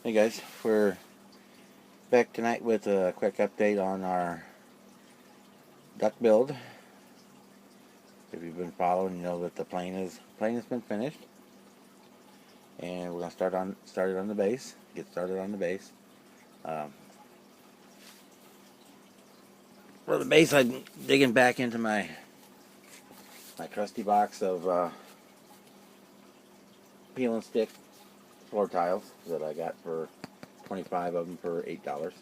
Hey guys, we're back tonight with a quick update on our duck build. If you've been following, you know that the plane has been finished, and we're gonna start it on the base. Get started on the base. For the base, I'm digging back into my trusty box of peel and stick floor tiles that I got for 25 of them for $8.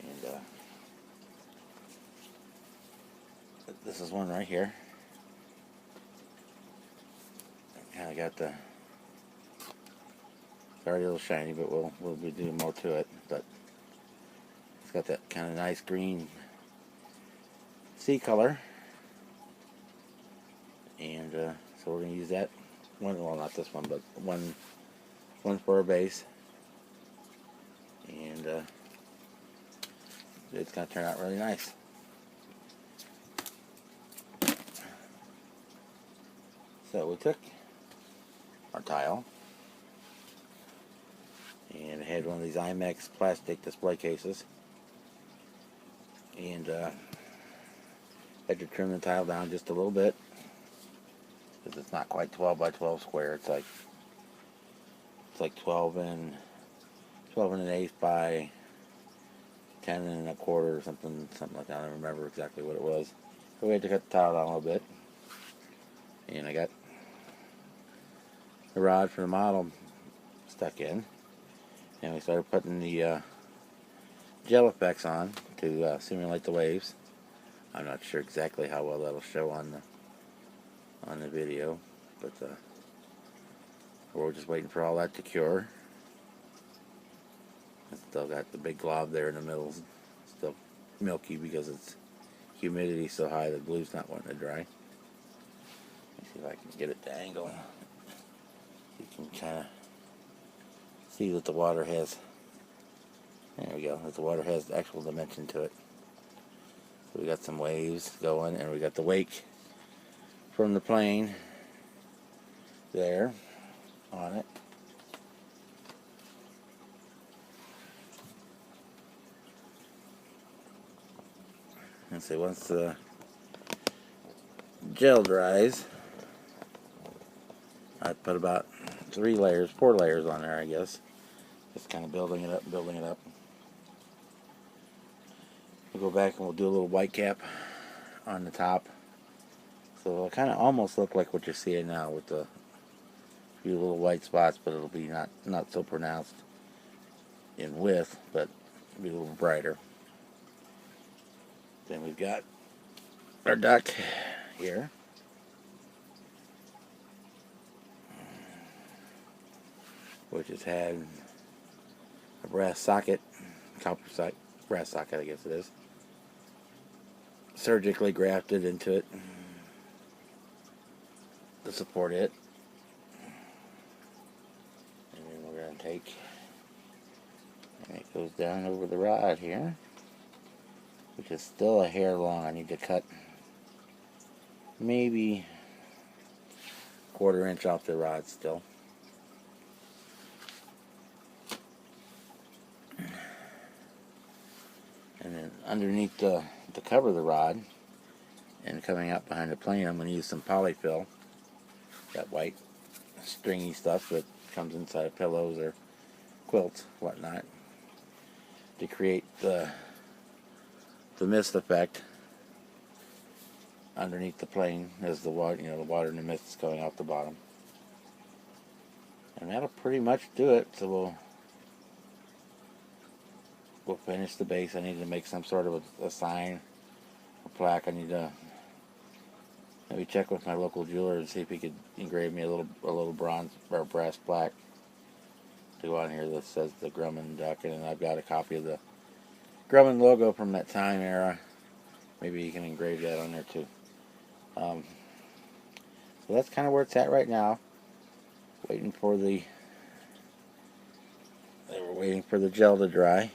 And this is one right here. Kind of got the, it's already a little shiny, but we'll be doing more to it. But it's got that kind of nice green sea color, and so we're gonna use that one. Well, not this one, but one for our base, and it's gonna turn out really nice. So we took our tile, and it had one of these IMAX plastic display cases, and had to trim the tile down just a little bit because it's not quite 12 by 12 square. It's like 12 and an eighth by 10 and a quarter or something like that. I don't remember exactly what it was. But we had to cut the tile down a little bit, and I got the rod for the model stuck in, and we started putting the gel effects on to simulate the waves. I'm not sure exactly how well that'll show on the video, but we're just waiting for all that to cure. It's still got the big glob there in the middle, still milky because it's humidity so high the glue's not wanting to dry. Let me see if I can get it to angle. You can kind of see that the water has, there we go, that the water has actual dimension to it. So we got some waves going, and we got the wake from the plane there on it. And so once the gel dries, I put about 4 layers on there, I guess. Just kind of building it up. We'll go back and we'll do a little white cap on the top. So it'll kind of almost look like what you're seeing now with the few little white spots, but it'll be not so pronounced in width, but it'll be a little brighter. Then we've got our duck here. Which has had a brass socket, brass socket I guess it is, surgically grafted into it to support it. And then we're going to take, and it goes down over the rod here, which is still a hair long. I need to cut maybe 1/4 inch off the rod still. And then underneath to cover the rod and coming out behind the plane, I'm going to use some polyfill, that white stringy stuff that comes inside of pillows or quilts, whatnot, to create the mist effect underneath the plane as the water, the water and the mist is coming off the bottom. And that'll pretty much do it. So we'll finish the base. I need to make some sort of a sign, a plaque. I need to maybe check with my local jeweler and see if he could engrave me a little bronze or brass plaque to go on here that says the Grumman Duck, and then I've got a copy of the Grumman logo from that time era. Maybe you can engrave that on there too. So that's kind of where it's at right now. We're waiting for the gel to dry.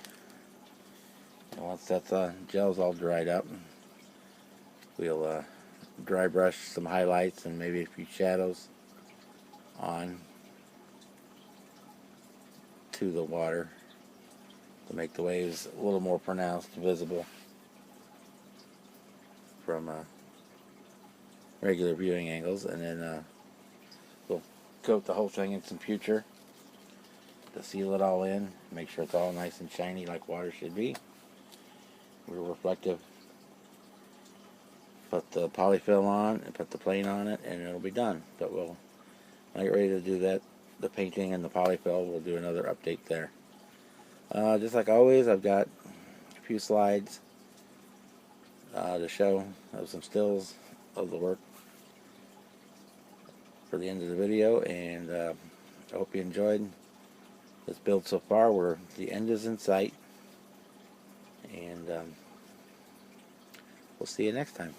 And once that gel's all dried up, we'll dry brush some highlights and maybe a few shadows on to the water to make the waves a little more pronounced and visible from regular viewing angles. And then we'll coat the whole thing in some Future to seal it all in, make sure it's all nice and shiny like water should be, real reflective. Put the polyfill on and put the plane on it, and it'll be done. But when I get ready to do that, the painting and the polyfill, we'll do another update there. Just like always, I've got a few slides to show of some stills of the work for the end of the video, and I hope you enjoyed this build so far. Where the end is in sight, and we'll see you next time.